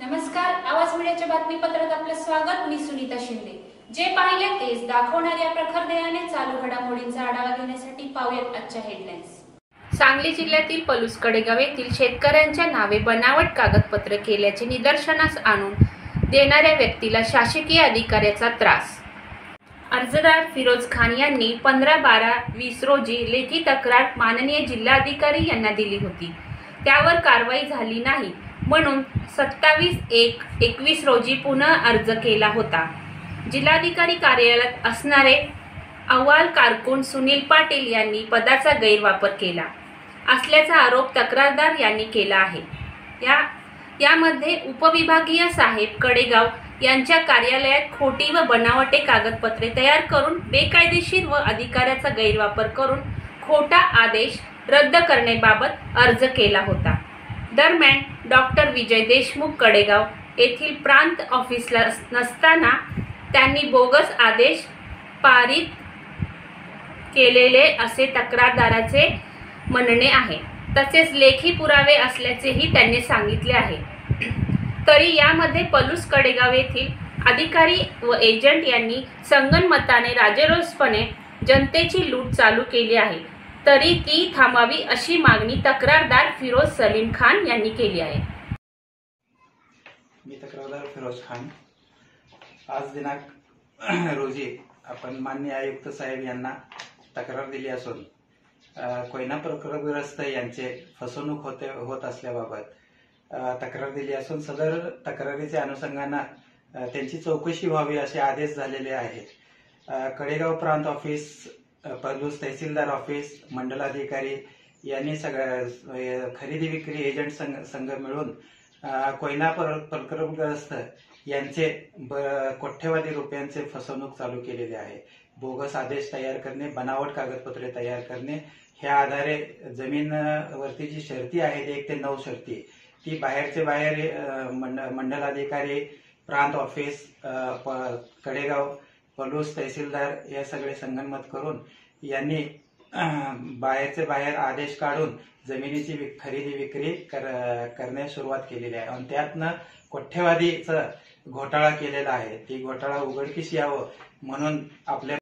नमस्कार, आवाज मीडियाच्या बातमीपत्रात आपलं स्वागत। मी सुनीता शिंदे। जे पाहिले तेच दाखवणाऱ्या प्रखर दयाने चालू घडामोडींचा आढावा घेण्यासाठी पाहूयात आजच्या हेडलाईन्स। सांगली जिल्ह्यातील पलूस कडेगाव येथील शेतकऱ्यांच्या नावे बनावट कागदपत्र केल्याचे निदर्शनास आणून देणाऱ्या व्यक्तीला शासकीय अधिकाऱ्याचा त्रास। अर्जदार फिरोज खान यांनी 15/12/20 रोजी लेखी तक्रार माननीय जिल्हाधिकारी यांना दिली होती। त्यावर कारवाई झाली नाही म्हणून 27/1/21 रोजी पुन्हा अर्ज केला होता। जिल्हाधिकारी कार्यालयात असणारे अहवाल कारकून सुनील पाटील यांनी पदाचा गैरवापर केला असल्याचा आरोप तक्रारदार यांनी केला आहे। यामध्ये उपविभागीय साहेब कडेगाव यांच्या कार्यालयात खोटी व बनावटे कागदपत्रे तयार करून बेकायदेशीर व अधिकाराचा गैरवापर करून खोटा आदेश रद्द करण्याबाबत अर्ज केला होता। दरम्यान डॉक्टर विजय देशमुख कडेगाव येथील प्रांत ऑफिसला नसताना त्यांनी बोगस आदेश पारित केलेले असे तक्रारदाराचे म्हणणे आहे। तसेच लेखी पुरावे असल्याचेही त्यांनी सांगितले आहे। तरी यामध्ये पलूस कडेगाव येथील अधिकारी व एजंट यांनी संगनमताने राजरोसपणे जनतेची लूट चालू केली आहे, तरी ती थांबावी अशी मागणी तक्रारदार फिरोज सलीम खान यांनी केली आहे। मी तक्रारदार फिरोज खान आज दिनांक रोजी आपण माननीय आयुक्त साहेब यांना तक्रार दिली असून कोयना प्रकल्पग्रस्त यांचे फसवणूक होत असल्याबाबत तक्रार दिली असून सदर तक्रारीच्या अनुषंगाने त्यांची चौकशी व्हावी असे आदेश झालेले आहेत। कडेगाव प्रांत ऑफिस, पलूस तहसीलदार ऑफिस, मंडलाधिकारी यांनी सगळ्या खरेदी विक्री एजंट संघ मिळून कोयना प्रकल्पग्रस्त यांचे कोट्यवधी रुपयांचे फसवणूक चालू केलेले आहे। बोगस आदेश तयार करणे, बनावट कागदपत्रे तयार करणे, ह्या आधारे जमीन वरती जी शर्ती आहेत 1 ते 9 शर्ती ती बाहेरचे बाहेर मंडलाधिकारी, प्रांत ऑफिस, कडेगाव, पलूस तहसीलदार या सगळे संगनमत करून यांनी बाहेरचे बाहेर आदेश काढून जमिनीची खरेदी विक्री करण्यास सुरुवात केलेली आहे आणि त्यातनं कोट्यवधीचा घोटाळा केलेला आहे। ती घोटाळा उघडकीस यावं म्हणून आपल्या